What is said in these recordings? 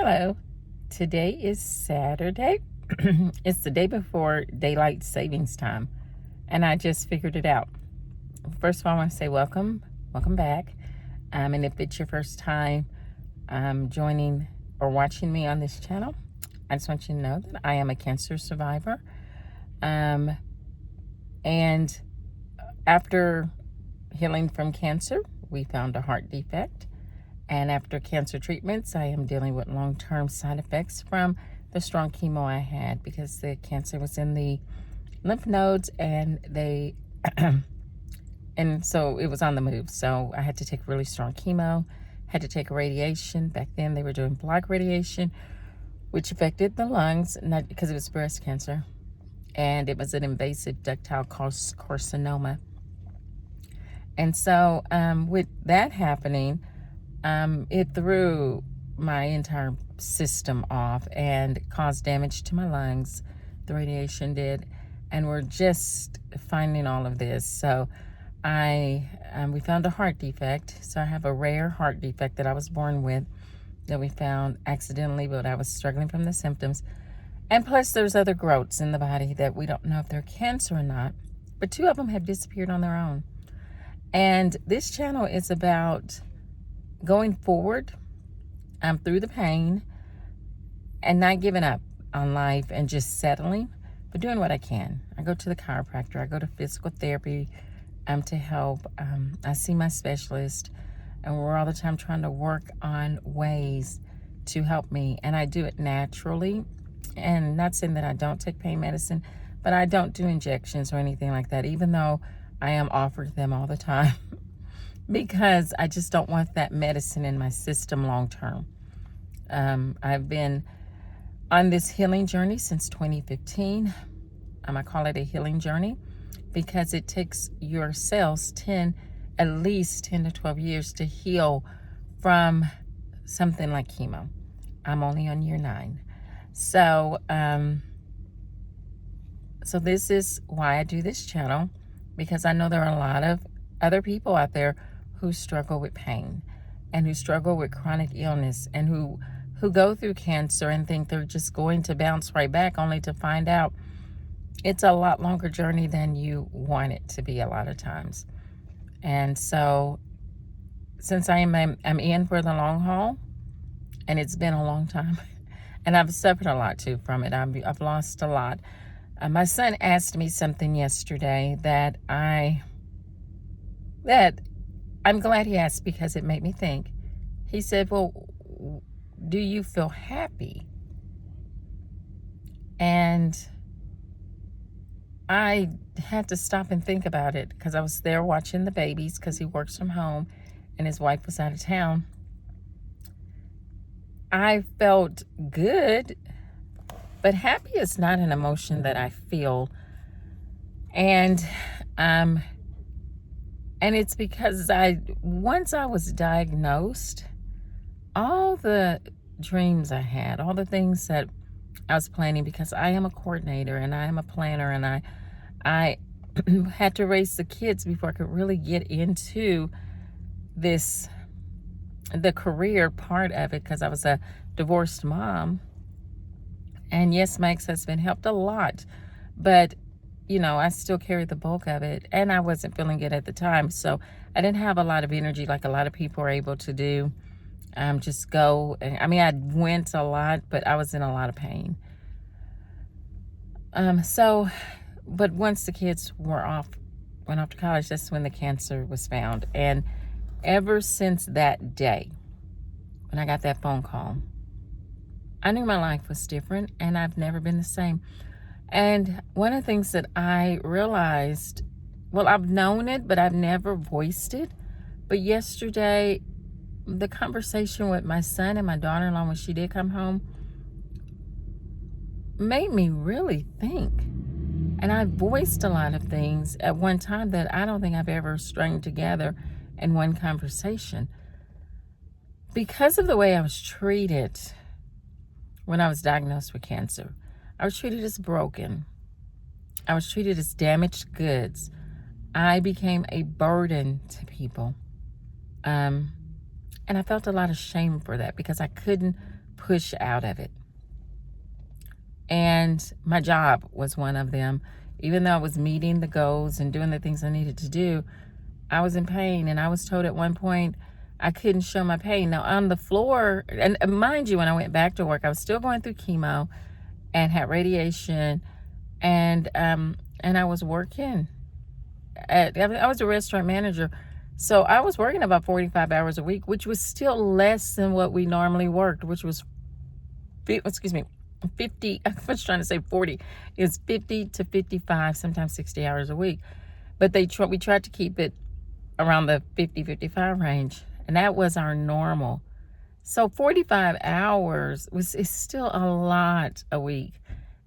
Hello. Today is Saturday. It's the day before daylight savings time, and I just figured it out. First of all, I want to say welcome back. And if it's your first time joining or watching me on this channel, I just want you to know that I am a cancer survivor. And after healing from cancer, we found a heart defect. And after cancer treatments, I am dealing with long-term side effects from the strong chemo I had because the cancer was in the lymph nodes and and so it was on the move. So I had to take really strong chemo, had to take radiation. Back then they were doing block radiation, which affected the lungs, not because it was breast cancer. And it was an invasive ductal carcinoma. And so with that happening, it threw my entire system off and caused damage to my lungs. The radiation did, and we're just finding all of this. So we found a heart defect. So I have a rare heart defect that I was born with that we found accidentally, but I was struggling from the symptoms. And plus there's other growths in the body that we don't know if they're cancer or not, but 2 of them have disappeared on their own. And this channel is about going forward through the pain and not giving up on life and just settling, but doing what I can. I go to the chiropractor, I go to physical therapy to help. I see my specialist, and we're all the time trying to work on ways to help me, and I do it naturally. And not saying that I don't take pain medicine, but I don't do injections or anything like that, even though I am offered them all the time. Because I just don't want that medicine in my system long term. I've been on this healing journey since 2015. I call it a healing journey because it takes your cells at least 10 to 12 years to heal from something like chemo. I'm only on year 9. So, so this is why I do this channel, because I know there are a lot of other people out there who struggle with pain and who struggle with chronic illness and who go through cancer and think they're just going to bounce right back, only to find out it's a lot longer journey than you want it to be a lot of times. And so since I'm in for the long haul, and it's been a long time, and I've suffered a lot too from it. I've lost a lot. My son asked me something yesterday that I'm glad he asked, because it made me think. He said, well, do you feel happy? And I had to stop and think about it, because I was there watching the babies, because he works from home and his wife was out of town. I felt good, but happy is not an emotion that I feel. And it's because once I was diagnosed, all the dreams I had, all the things that I was planning, because I am a coordinator and I am a planner, and I had to raise the kids before I could really get into the career part of it, because I was a divorced mom. And yes, my ex-husband helped a lot, but you know, I still carried the bulk of it, and I wasn't feeling good at the time. So I didn't have a lot of energy like a lot of people are able to do. Just go. I mean, I went a lot, but I was in a lot of pain. But once the kids went off to college, that's when the cancer was found. And ever since that day, when I got that phone call, I knew my life was different, and I've never been the same. And one of the things that I realized, well, I've known it, but I've never voiced it. But yesterday, the conversation with my son and my daughter-in-law when she did come home made me really think. And I voiced a lot of things at one time that I don't think I've ever strung together in one conversation. Because of the way I was treated when I was diagnosed with cancer, I was treated as broken. I was treated as damaged goods. I became a burden to people. And I felt a lot of shame for that, because I couldn't push out of it. And my job was one of them. Even though I was meeting the goals and doing the things I needed to do, I was in pain. And I was told at one point I couldn't show my pain. Now, on the floor, and mind you, when I went back to work, I was still going through chemo and had radiation. And I was working. I was a restaurant manager. So I was working about 45 hours a week, which was still less than what we normally worked, which was, 50, I was trying to say 40. It's 50 to 55, sometimes 60 hours a week. But we tried to keep it around the 50, 55 range. And that was our normal. So 45 hours is still a lot a week.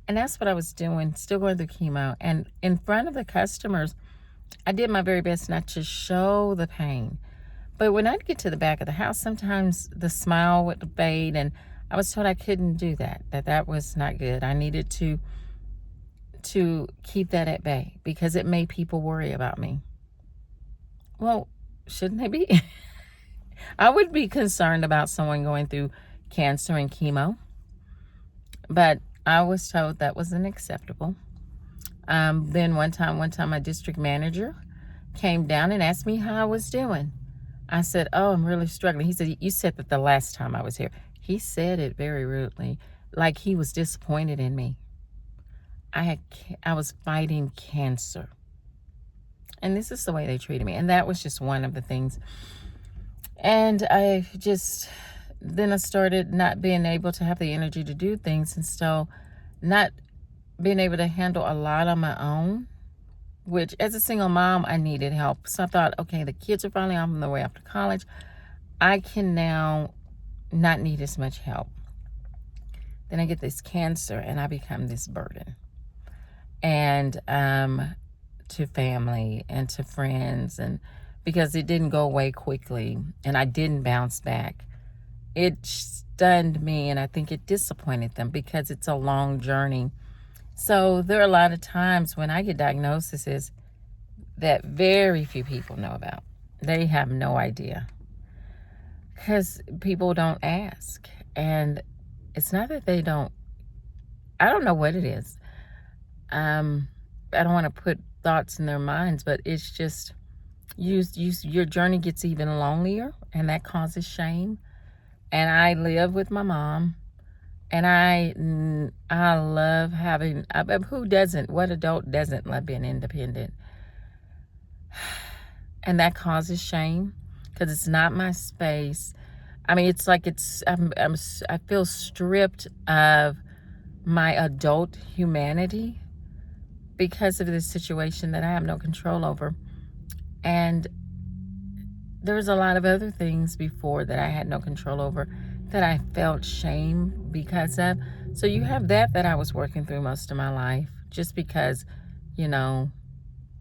And that's what I was doing, still going through chemo. And in front of the customers, I did my very best not to show the pain. But when I'd get to the back of the house, sometimes the smile would fade, and I was told I couldn't do that was not good. I needed to keep that at bay because it made people worry about me. Well, shouldn't they be? I would be concerned about someone going through cancer and chemo, but I was told that wasn't acceptable. Then one time, my district manager came down and asked me how I was doing. I said, "Oh, I'm really struggling." He said, "You said that the last time I was here." He said it very rudely, like he was disappointed in me. I was fighting cancer. And this is the way they treated me. And that was just one of the things. And then I started not being able to have the energy to do things. And so not being able to handle a lot on my own, which as a single mom, I needed help. So I thought, okay, the kids are finally on their way off to college. I can now not need as much help. Then I get this cancer and I become this burden. And to family and to friends, and because it didn't go away quickly and I didn't bounce back, it stunned me, and I think it disappointed them because it's a long journey. So there are a lot of times when I get diagnoses that very few people know about. They have no idea because people don't ask. And it's not that they don't, I don't know what it is. I don't want to put thoughts in their minds, but it's just your journey gets even lonelier, and that causes shame. And I live with my mom, and I love having, who doesn't, what adult doesn't love being independent? And that causes shame because it's not my space. I mean, it's like I feel stripped of my adult humanity because of this situation that I have no control over. And there was a lot of other things before that I had no control over that I felt shame because of. So you have that I was working through most of my life just because,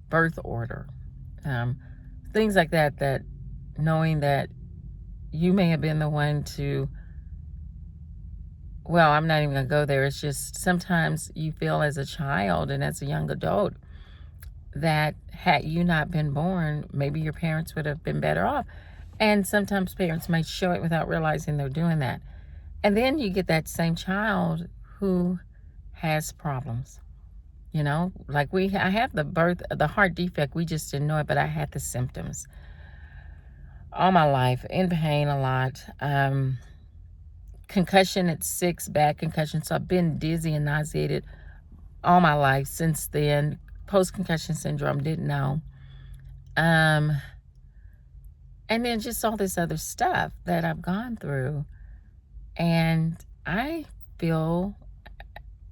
birth order, things like that knowing that you may have been the one to, well, I'm not even going to go there. It's just sometimes you feel as a child and as a young adult that had you not been born, maybe your parents would have been better off. And sometimes parents might show it without realizing they're doing that. And then you get that same child who has problems. Like I have the heart defect. We just didn't know it, but I had the symptoms all my life, in pain a lot. Concussion at 6, bad concussion. So I've been dizzy and nauseated all my life since then. Post-concussion syndrome, didn't know. And then just all this other stuff that I've gone through. And I feel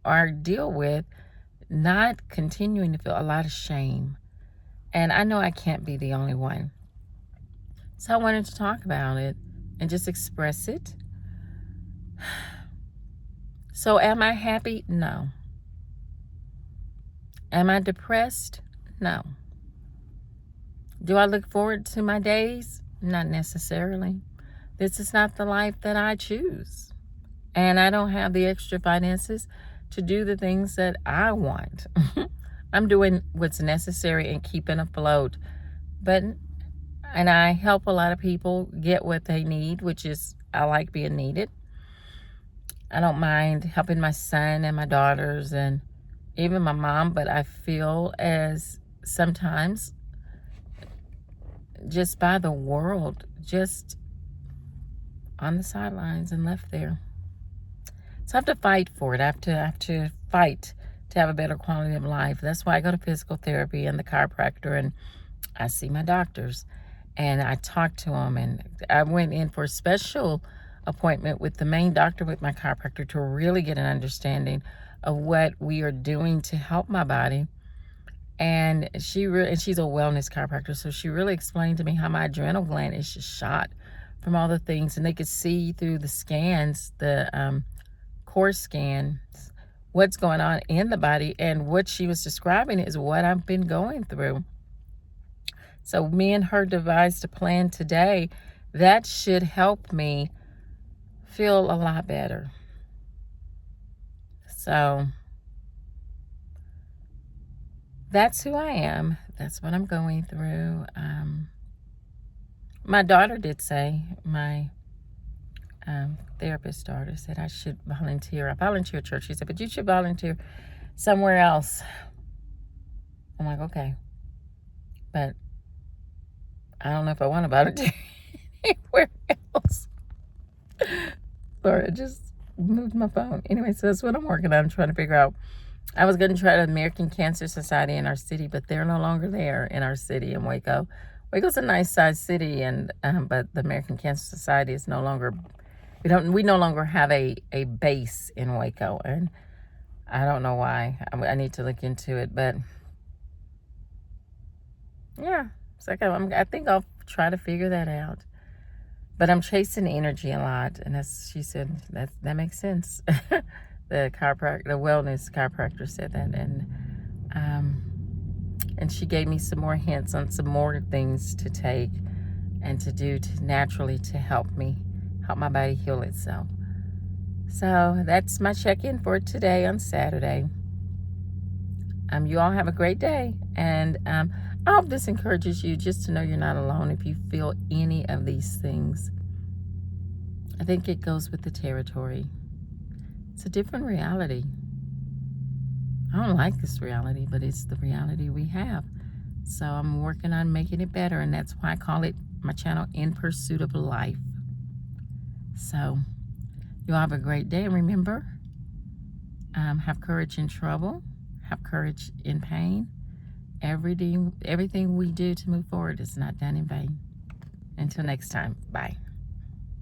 or deal with not continuing to feel a lot of shame. And I know I can't be the only one. So I wanted to talk about it and just express it. So am I happy? No. Am I depressed? No. Do I look forward to my days? Not necessarily. This is not the life that I choose. And I don't have the extra finances to do the things that I want. I'm doing what's necessary and keeping afloat. And I help a lot of people get what they need, which is, I like being needed. I don't mind helping my son and my daughters and even my mom, but I feel as sometimes just by the world, just on the sidelines and left there. So I have to fight for it. I have to fight to have a better quality of life. That's why I go to physical therapy and the chiropractor, and I see my doctors and I talk to them. And I went in for a special appointment with the main doctor with my chiropractor to really get an understanding of what we are doing to help my body. And she's a wellness chiropractor, so she really explained to me how my adrenal gland is just shot from all the things, and they could see through the scans, the core scans, what's going on in the body. And what she was describing is what I've been going through. So me and her devised a plan today that should help me feel a lot better. So that's who I am. That's what I'm going through. My daughter did say, my therapist daughter said I should volunteer. I volunteer at church. She said, but you should volunteer somewhere else. I'm like, okay. But I don't know if I want to volunteer anywhere else. Sorry, I just moved my phone. Anyway, so that's what I'm working on. I'm trying to figure out. I was going to try the American Cancer Society in our city, but they're no longer there in our city in Waco. Waco's a nice sized city, and but the American Cancer Society is no longer. We no longer have a base in Waco, and I don't know why. I need to look into it, but yeah, it's like I think I'll try to figure that out. But I'm chasing energy a lot, and she said that makes sense. The wellness chiropractor said that, and she gave me some more hints on some more things to take and to do naturally to help my body heal itself. So that's my check-in for today on Saturday. You all have a great day, and I hope this encourages you just to know you're not alone if you feel any of these things. I think it goes with the territory. It's a different reality. I don't like this reality, but it's the reality we have. So I'm working on making it better, and that's why I call it my channel, In Pursuit of Life. So you all have a great day, and remember, have courage in trouble, have courage in pain. Everything we do to move forward is not done in vain. Until next time, bye.